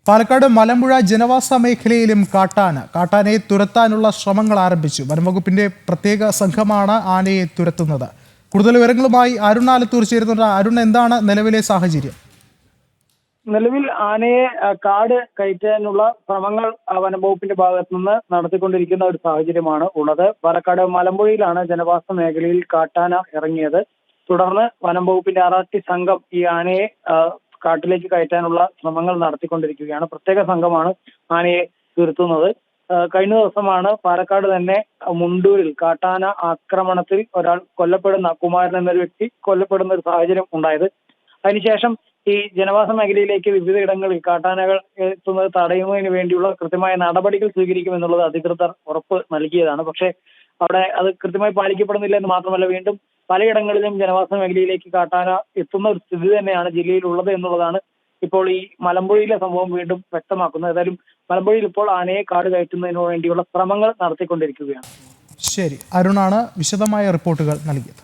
പാലക്കാട് മലമ്പുഴ ജനവാസ മേഖലയിലും കാട്ടാനയെ തുരത്താനുള്ള ശ്രമങ്ങൾ ആരംഭിച്ചു. വനംവകുപ്പിന്റെ പ്രത്യേക സംഘമാണ് ആനയെ തുരത്തുന്നത്. കൂടുതൽ വിവരങ്ങളുമായി അരുൺ ആലത്തൂർ ചേരുന്നുണ്ട്. അരുൺ, എന്താണ് നിലവിലെ സാഹചര്യം? നിലവിൽ ആനയെ കാട് കയറ്റാനുള്ള ശ്രമങ്ങൾ വനംവകുപ്പിന്റെ ഭാഗത്തു നിന്ന് നടത്തിക്കൊണ്ടിരിക്കുന്ന ഒരു സാഹചര്യമാണ് ഉള്ളത്. പാലക്കാട് മലമ്പുഴയിലാണ് ജനവാസ മേഖലയിൽ കാട്ടാന ഇറങ്ങിയത്. തുടർന്ന് വനംവകുപ്പിന്റെ RRT സംഘം ഈ ആനയെ കാട്ടിലേക്ക് കയറ്റാനുള്ള ശ്രമങ്ങൾ നടത്തിക്കൊണ്ടിരിക്കുകയാണ്. പ്രത്യേക സംഘമാണ് ആനയെ തുരത്തുന്നത്. കഴിഞ്ഞ ദിവസമാണ് പാലക്കാട് തന്നെ മുണ്ടൂരിൽ കാട്ടാന ആക്രമണത്തിൽ ഒരാൾ കൊല്ലപ്പെടുന്ന, കുമാരൻ എന്നൊരു വ്യക്തി കൊല്ലപ്പെടുന്ന ഒരു സാഹചര്യം ഉണ്ടായത്. അതിനുശേഷം ഈ ജനവാസ മേഖലയിലേക്ക് വിവിധ ഇടങ്ങളിൽ കാട്ടാനകൾ എത്തുന്നത് തടയുന്നതിന് വേണ്ടിയുള്ള കൃത്യമായ നടപടികൾ സ്വീകരിക്കുമെന്നുള്ളത് അധികൃതർ ഉറപ്പ് നൽകിയതാണ്. പക്ഷേ അവിടെ അത് കൃത്യമായി പാലിക്കപ്പെടുന്നില്ല എന്ന് മാത്രമല്ല, വീണ്ടും പലയിടങ്ങളിലും ജനവാസ മേഖലയിലേക്ക് കാട്ടാന എത്തുന്ന ഒരു സ്ഥിതി തന്നെയാണ് ജില്ലയിൽ ഉള്ളത് എന്നുള്ളതാണ് ഇപ്പോൾ ഈ മലമ്പുഴയിലെ സംഭവം വീണ്ടും വ്യക്തമാക്കുന്നത്. ഏതായാലും മലമ്പുഴയിൽ ഇപ്പോൾ ആനയെ കാട് കയറ്റുന്നതിന് വേണ്ടിയുള്ള ശ്രമങ്ങൾ നടത്തിക്കൊണ്ടിരിക്കുകയാണ്. ശരി, അരുണാണ് വിശദമായ റിപ്പോർട്ടുകൾ നൽകിയത്.